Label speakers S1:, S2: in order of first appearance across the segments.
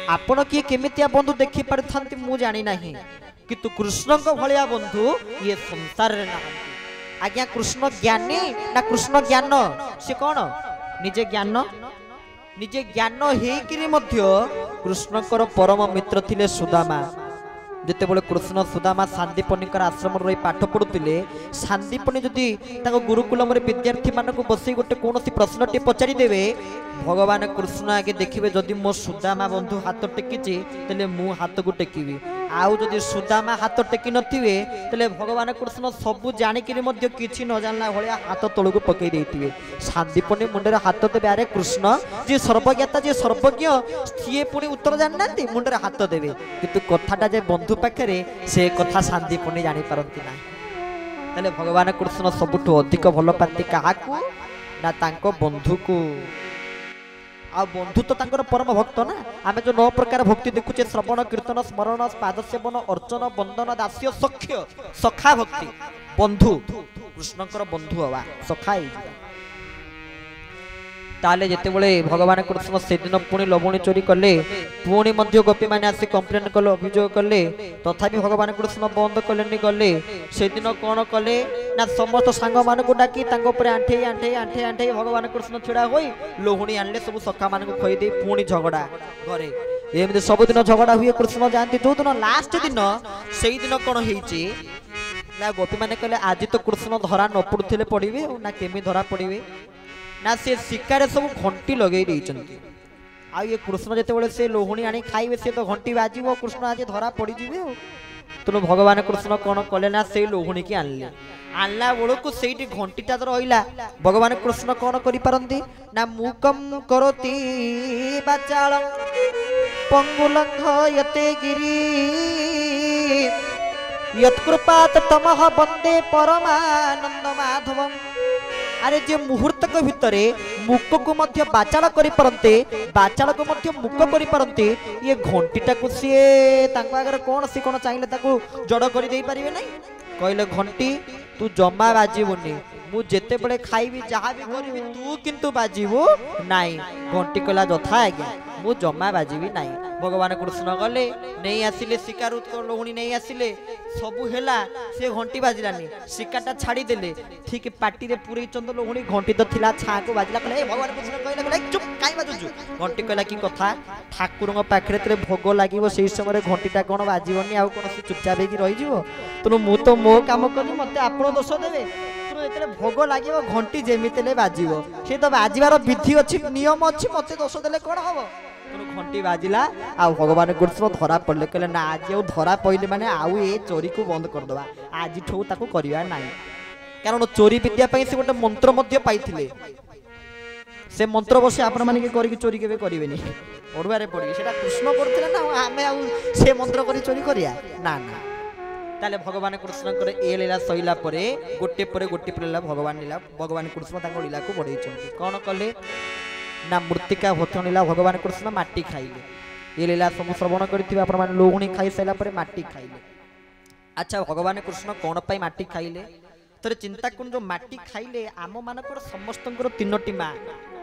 S1: आपण किए केमितिया बंधु देखि पारथांती मु जानि नाही किंतु कृष्ण को भलिया बंधु ये संसार रे नाही। आज्ञा कृष्ण ज्ञानी ना कृष्ण ज्ञान से कौन निजे ज्ञान निजे ज्ञान हेकिरी मध्य कृष्णकर परम मित्र थिले सुदामा। जिते बड़े कृष्ण सुदामा शांतिपनीकर आश्रम रही पाठ पढ़ुते शांतिपनी जदि गुरुकुल विद्यार्थी मान बस गोटे कौन प्रश्न टे पचारि देवे भगवान कृष्ण आगे देखिए जदि मो सुदामा बंधु हाथ टेकी तेले मु हाथ को टेकिबी आउ जदि सुदामा हाथ टेकी नथिबे तेले भगवान कृष्ण सबू जानिकी किछि न जानला भलिया हाथ तळକୁ पकई देथिबे। शांतिपनी मुंडे हाथ देबे अरे कृष्ण जे सर्वज्ञता जे सर्वज्ञ सीए पुणी उत्तर जाननांती मुंडे हाथ देबे किंतु कथाटा जे बंधु पाखरे से कथा शांतिपनी जानि पारंती ना। तले भगवान कृष्ण सबुठु अधिक भल पाती काहाकू ना तांको बंधु को। आ बंधु तो तांकर परम भक्त ना। आमे जो 9 प्रकार भक्ति देखुचे श्रवण कीर्तन स्मरण पाद सेवन अर्चन बंदन दास्य सख्य सखा भक्ति बंधु कृष्णकर बंधु हवा सखा ताले जेते बळे भगवान कृष्ण से दिन पुणी लवणी चोरी कले पुणी मध्य गोपी माने आसी कंप्लेन कले अभियोग कले तथापि भगवान कृष्ण बंद कलेनी गले से दिन कोन कले ना समस्त सांग मान को डाकी तांको ऊपर आंठे आंठे आंठे आंठे भगवान कृष्ण छिड़ा होई लोहणी आनले सब सखा मान को खई दे पुणी झगड़ा घरे एमते सब दिन झगड़ा हुए कृष्ण जानती जो दिन लास्ट दिन सेई दिन कोन हेची ना गोपी माने कले आज तो कृष्ण धरा न पड़ुथिले पड़िबे ना केमी धरा पड़िबे ना से शिकार सब घंटी लगे आ ये कृष्ण जिते से लोहणी आनी खाइबे से तो घंटी बाजिबो कृष्ण आज धरा पड़ी जिवे तेणु भगवान कृष्ण कौन कले ना से लोहणी की आनले आनला बेलू को सेठी घंटीटा तो रहिला भगवान कृष्ण कौन करि पारंती ना मुकम करोति बाचालं पंगुलंघ यते गिरी यत्कृपात तमह वंदे परमानंद माधवम। अरे जे मुहूर्त के भितरे मुक को मध्य बाचाल करि परंते बाचाल को मध्य मुक करि परंते ये घंटीटा को सीए तांको आगर कोन सी कोन चाहिले ताको जड़ करि देई परिबे नै कहले घंटी तू जमा बाजिबुनी मु जेते बळे खाइबी जहा भी करबी तू किंतु बाजिबो नाई घंटी कला जथा आज्ञा मु जमा बाजिबी नाई। भगवान कृष्ण गले नहीं आसिले शिकार उत्कर लोहणी नहीं आसिले सबु हेला से घंटी बाजिलानी शिकारटा छाड़ी देले ठीक पाटी रे पूरे चंद लोहणी घंटी तो थिला छा को बाजिला कहले भगवान कृष्ण कहले कहले चुप काई बाजुजु घंटी कहला की कथा ठाकुरଙ୍କ पाखरे तरे भोग लागिवो सेही समय घंटीटा कोन बाजिबनी आ कोन से चुपचाप हेकी रहि जिवो तनु मु तो मो काम करी मते आपण दोष देबे तनु भोग लगे घंटी जेमिते बाजिबो से तो बाजिबार विधि अच्छी नियम अच्छी मत दोष देले कौन हम घंटी बाजिला आ भगवान कृष्ण धरा पड़े कहले ना आज धरा पड़े माने आउ ए चोरी को बंद करदवा आज ठू ताको करिया नाही कारण चोरी विद्या से गोटे मंत्र मध्य पाइथिले से मंत्र बसे आपण माने के चोरी केबे करिवेनी ओडवारे पड़िबे सेटा कृष्ण करथिले ना आमे आ से मंत्र करी चोरी करिया ना ना ताले भगवान कृष्ण करे ए लीला सइला परे गोटे लीला भगवान लीला भगवान कृष्ण ताको लीला को बढ़ई छथि कोन कले ना मृत्तिका भक्षण लीला भगवान कृष्ण माटी खाइले ए लीला सब श्रवण करथिबे आपण मान लोहणी खाइ सइला परे माटी खाइले। अच्छा भगवान कृष्ण कोन पई माटी खाइले तरे चिंता कोन जो माटी खाइले आम मानकर समस्तकर तीनोटी मां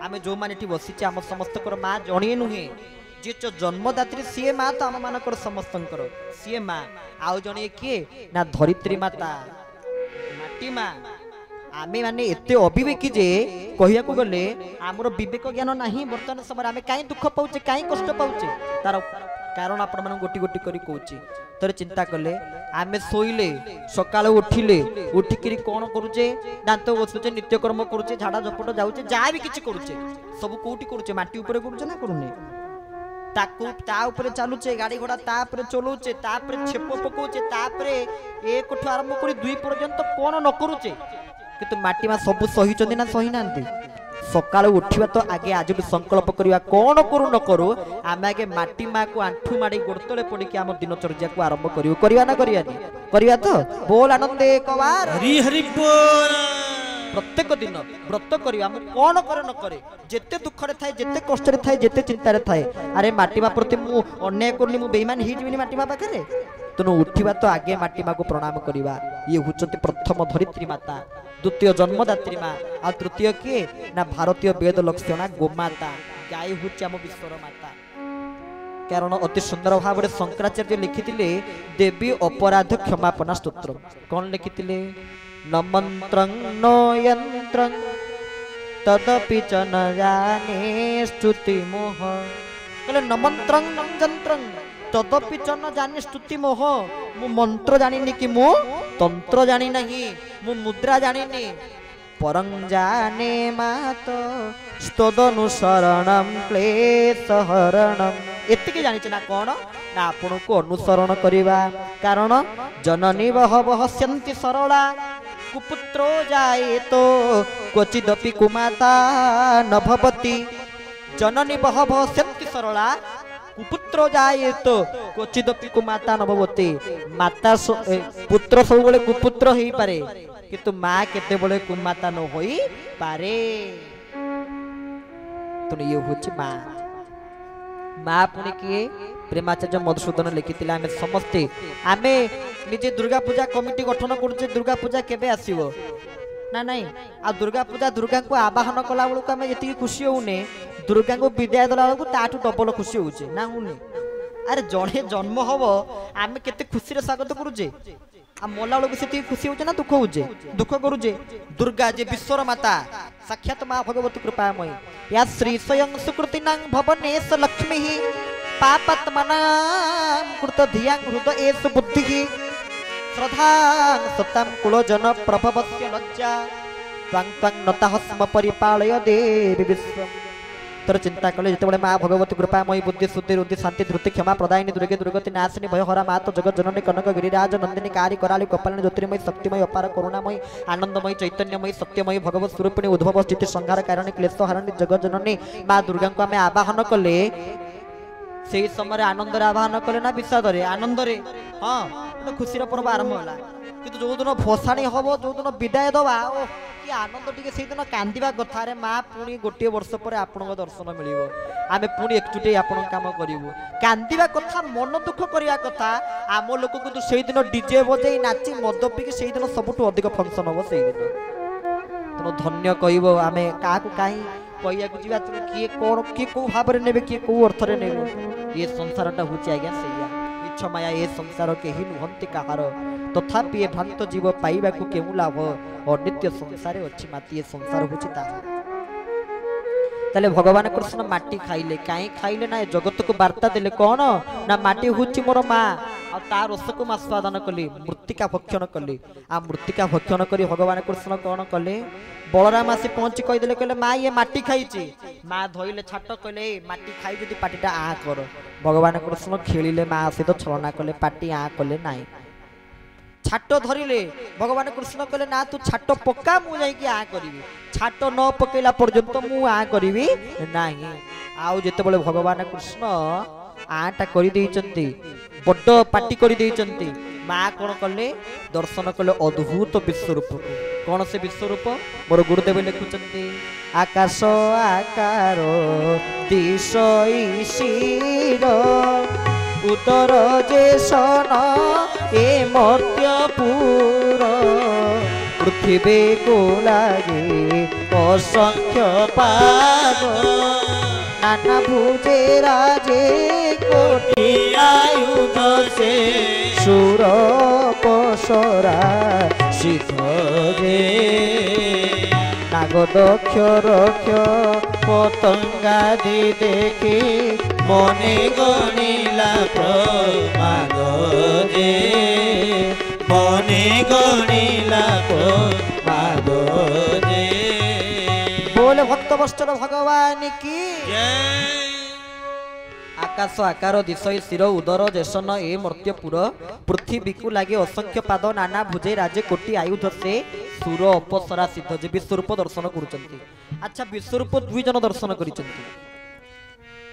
S1: आमे जो माने एठी बसिचे आम समस्तकर मां जणिए नुहे जे जन्मदात्री सीए माँ तो आम मानकर समस्तंकर सीए माँ आउ जणे किए ना धरित्री माता माटी माँ आमे माने एते अविवेकी जे कहिया को गले आमर विवेक ज्ञान नाही वर्तमान समय आमे काई दुख पाउचे काई कष्ट पाउचे तार कारण आपण मन गोटी गोटी करी कहूची तर चिंता कले आमे सोइले सकाळ उठिले उठिकरी कोन करूचे दांत बसुचे नित्यकर्म करूचे झाडा झपट जाउचे जा भी किछि करूचे सब कोठी करूचे माटी ऊपर करूचे ना करूने ताकू ता ऊपर चालुचे गाड़ी घोड़ा ता ऊपर चलुचे ता ऊपर छेप पकोचे ता ऊपर एक ठु आरंभ करी 2 पर्यंत कोन न करूचे किंतु माटी मा सब सही चंदी ना सही नांती सकाळ उठिबा तो आगे आज संकल्प करिया कोन करू न करू आमे आगे माटी मा को आंठू माडी गोडतळे पड़ी के हम दिनचर्या को आरंभ करियो करिया ना करिया तो बोल आनंद एक बार हरि हरि बोल प्रत्येक दिन व्रत करिया हम कोन करे न करे जेते दुख रे थाए जेते कष्ट रे थाए जेते चिंता रे थाए अरे माटी मा प्रति मु अन्याय करनी मु बेईमान ही जिबिनी माटी मा पाखरे तनु उठिबा तो आगे माटी मा को प्रणाम करिबा ये हुचंती प्रथम धरित्री माता द्वितीय जन्मदात्री माँ आ तृतीय किए ना भारतीय वेद लक्षणा गोमाता गाय हूँ आम विश्वर माता कारण अति सुंदर भाव में शंकराचार्य लिखिथिले देवी अपराध क्षमापना स्तोत्र। कौन लिखिथिले? न मंत्रं न यंत्रं तदपि च न जाने स्तुति मोह। कहले न मंत्रं न यंत्रं तदपि च न जाने स्तुति मोह। मु मंत्र जानिनी कि मु तंत्र जानी नहीं, मु मुद्रा जानिनी। परं जाने मात स्तदनुसरणं क्लेशहरणं। एतिके जानिछ ना कोन ना आपन को अनुसरण करिवा। कारण जननी बहवः स्यन्ति सरला कुपुत्रो जाये तो क्वचिदपि कुमाता न भवति। जननी बहवः स्यन्ति सरला कुपुत्रो जाये तो क्वचिदपि कुमाता न भवति। माता पुत्र सब बेले कुपुत्र होई पारे किंतु माँ केते बड़े कुमाता न होई पारे। तो ये होची माँ। माँ पुणी किए? प्रेमाचार्य मधुसूदन लिखिथिले आमे समस्ते आमे निजे दुर्गा पूजा कमिटी गठन करूचे। दुर्गा पूजा केबे आसीबो ना नहीं आ दुर्गा पूजा दुर्गा को आवाहन कला बेलू आमे जति खुशी होउने दुर्गा को विदाय दला बेलू ताठू डबल खुशी होचे ना होउने। अरे जड़े जन्म हबो आमे केते खुशी रे स्वागत करूचे आ मोला बेलू से खुशी होचे ना दुख होचे? दुख करूचे। दुर्गा जे विश्वर माता साक्षात माँ भगवती कृपामयी या श्री स्वयं सुकृतिनां भवनेश लक्ष्मी पापात्मनां कृत धियां हृदयेषु बुद्धिः श्रद्धां सतां कुलजन प्रभवस्य लज्जा त्वां त्वां नतः स्म परिपालय देवी विश्वम्। तर चिंता कले जिते माँ भगवती कृपामयी बुद्धि शुद्धि रुद्धि शांति धृति क्षमा प्रदायिनी दुर्गे दुर्गति नाशिनी भयहरा मात जगत जननी कनक गिरिराज नंदिनी कारी कराली कपालिनी ज्योतिर्मयी शक्तिमयी अपार करुणामयी आनंदमयी चैतन्यमयी सत्यमयी भगवत स्वरूपिणी उद्भव स्थिति संहार कारिणी क्लेश हरणी जगत जननी माँ दुर्गा को आम आवाहन कले से समय आनंद आवाहन कले ना विषाद आनंद हाँ खुशी पर्व आरंभ है कि जो दिन भसाणी हम जो दिन विदाय दवा कि आनंद टी से दिन कांदा कथा माँ पुणी गोटे वर्ष पर आपण दर्शन मिल आम पुणी एकजुटे आपण कम करूँ कांदा कथा मन दुख करने कथा आम लोक कितु से दिन डीजे बजे नाची मद पीकी से दिन सबुठ अधिक फंक्शन हम से दिन तेणु धन्य कह आम क्या कहीं कहिया जा किए कौन किए कौ भाव में ने किए कौ अर्थ ने ये संसारटा हूँ आज्ञा से माया ये संसार कहीं नुहंती कहार तथापि भ्रांत जीव पाइबा को केउ लाभ अनित्य संसार अच्छी माती ये संसार हूँ ताले भगवान कृष्ण माटी खाइले कहीं खाइले ना जगत को वार्ता देले कौन ना माटी हूँ मोर माँ आ तार रस को आस्वादन कले मृत्तिका भक्षण कले आ मृत्तिका भक्षण कर भगवान कृष्ण कौन कले बलराम आसी पहुंची कहीदे कहले माँ ये माटी खाई माँ धोइले छाट कहले माटी खाई जदि पाटीटा आ कर भगवान कृष्ण खेलिले माँ सहित छलना कले पाटी आ कले नाई छाट धरिले भगवान कृष्ण कहले ना तू छाट पक्का मु जाई आ करी छाट न पकेला पर्यंत मु आ करी नाही आउ जेते बेले भगवान कृष्ण आटा करी देइचंती बड़ पाटी करी देइचंती माँ कौन कले दर्शन कले अद्भुत विश्वरूप कौन से विश्वरूप मोर गुरुदेव लिखुचंती आकाश आकार दिश ईशीर उतर जे सन ए मर्त्यपुर पृथ्वी को लागे असंख्य पाद नाना भुजे राजे कोटि आयुध से सुर पसरा सिद्धे नाग दक्ष रक्ष पतंगादि देखी मने गणिला प्रमाद जे मने गणिला प्रमाद जे बोले भक्त वत्सल भगवान की आकाश आकार दिशय शिर उदर जेसन ए मर्त्यपुर पृथ्वी को लगे असंख्य पाद नाना भुजे राजे कोटि आयुध से सुर अपसरा सिद्ध जे विश्वरूप दर्शन करुचंती। अच्छा विश्वरूप दुई जन दर्शन करिचंती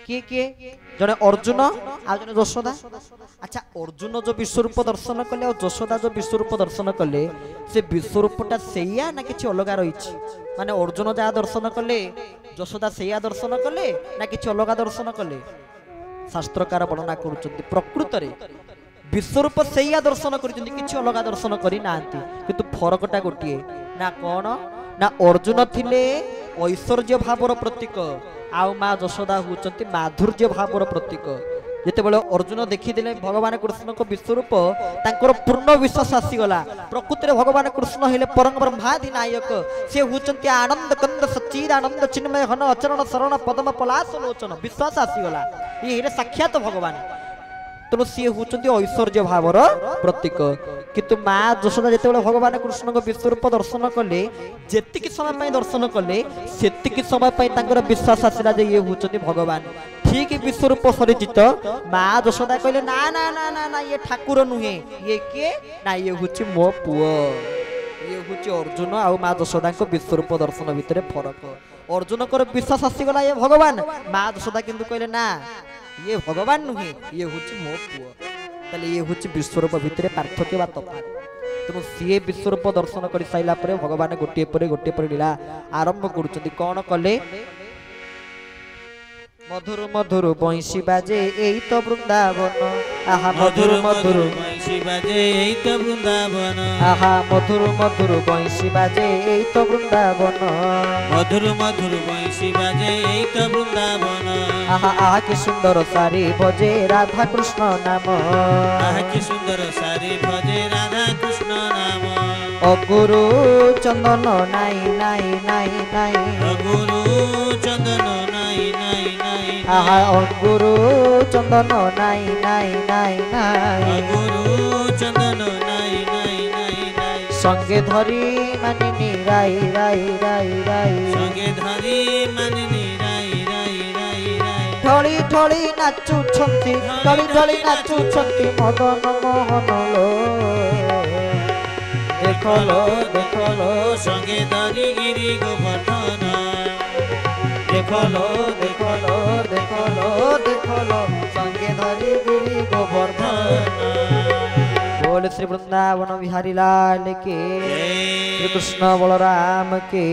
S1: किए किए जने अर्जुन आ जने यशोदा। अच्छा अर्जुन जो विश्वरूप दर्शन कले और यशोदा जो विश्वरूप दर्शन कले से विश्वरूपटा सेया ना किछि अलगा रहिछि माने अर्जुन जा दर्शन कले यशोदा सेया दर्शन कले ना किछि अलगा दर्शन कले शास्त्रकार वर्णना करुचंती प्रकृत रे विश्वरूप सेया दर्शन करिचंती किछि अलगा दर्शन करि नांती किंतु फरकटा गोटिए ना कोन ना अर्जुन थिले ऐश्वर्य भावर प्रतीक आउ माँ यशोदा होचंती माधुर्य भावर प्रतीक ଯେତେବେଳେ ଅର୍ଜୁନ ଦେଖିଦେଲେ ଭଗବାନ କୃଷ୍ଣଙ୍କ ବିଶ୍ୱରୂପ ତାଙ୍କର ପୂର୍ଣ୍ଣ ବିଶ୍ୱାସ ଆସିଗଲା। ପ୍ରକୃତିରେ ଭଗବାନ କୃଷ୍ଣ ହେଲେ ପରମ ବ୍ରହ୍ମାଦି ନାୟକ, ସେ ହେଉଛନ୍ତି ଆନନ୍ଦ କନ୍ଦ ସଚିଦ ଆନନ୍ଦ ଚିନ୍ମୟ ଘନ ଅଚରଣ ଶରଣ ପଦମ ପଲାଶ ଲୋଚନ। ବିଶ୍ୱାସ ଆସିଗଲା ଇଏ ହେଲେ ସାକ୍ଷାତ ଭଗବାନ, ତେଣୁ ସିଏ ହେଉଛନ୍ତି ଐଶ୍ୱର୍ଯ୍ୟ ଭାବର ପ୍ରତୀକ। କିନ୍ତୁ ମା ଯଶୋଦା ଯେତେବେଳେ ଭଗବାନ କୃଷ୍ଣଙ୍କ ବିଶ୍ୱରୂପ ଦର୍ଶନ କଲେ, ଯେତିକି ସମୟ ପାଇଁ ଦର୍ଶନ କଲେ ସେତିକି ସମୟ ପାଇଁ ତାଙ୍କର ବିଶ୍ୱାସ ଆସିଲା ଯେ ଇଏ ହେଉଛନ୍ତି ଭଗବାନ। ଠିକ ବିଶ୍ୱରୂପ ସରିଜିତ ମା ଯଶୋଦା କହିଲେ ନା ନା ନା ନା ନା ଇଏ ଠାକୁର ନୁହେଁ, ଇଏ କିଏ ନା ଇଏ ହେଉଛି ମୋ ପୁଅ, ଇଏ ହେଉଛି ଅର୍ଜୁନ। ଆଉ ମା ଯଶୋଦାଙ୍କ ବିଶ୍ୱରୂପ ଦର୍ଶନ ଭିତରେ ଫରକ। ଅର୍ଜୁନଙ୍କର ବିଶ୍ୱାସ ଆସିଗଲା ଇଏ ଭଗବାନ, ମା ଯଶୋଦା କିନ୍ତୁ କହିଲେ ନା ଇଏ ଭଗବାନ ନୁହେଁ, ଇଏ ହେଉଛି ମୋ ପୁଅ। ତାହେଲେ ଇଏ ହେଉଛି ବିଶ୍ୱରୂପ ଭିତରେ ପାର୍ଥକ୍ୟ ବା ତଫାତ। ତେଣୁ ସିଏ ବିଶ୍ୱରୂପ ଦର୍ଶନ କରି ସାରିଲା ପରେ ଭଗବାନ ଗୋଟିଏ ପରେ ଲୀଳା ଆରମ୍ଭ କରୁଛନ୍ତି। କ'ଣ କଲେ? मधुर मधुर बंशी बाजे एई तो वृंदावन, आहा मधुर मधुर बंशी बाजे एई तो वृंदावन, आहा मधुर मधुर बंशी बाजे एई तो वृंदावन, मधुर मधुर बंशी बाजे एई तो वृंदावन, आहा आहा की सुंदर सारी भजे राधा कृष्ण नाम, आहा की सुंदर सारी भजे राधा कृष्ण नाम, अगुरु चंदन नाई नाई नाई नाई, अगुरु चंदन नाई नाई नाई, आहा अगुरु चंदन नाई नाई नाई नाई, अगुरु चंदन नाई नाई नाई नाई, संगे धरी मानिनी राई राई राई राई, संगे धरी मानिनी राई राई राई राई, ढोली ढोली नाचु छंती, ढोली ढोली नाचु छंती मदन मोहन लो, देखलो देखलो संगे धरी गिरी गोवर्धन, देखलो देखलो देखलो देखलो संगे धरी गिरी गोवर्धन। बोल श्री वृंदावन बिहारी लाल के, श्री कृष्ण बलराम के।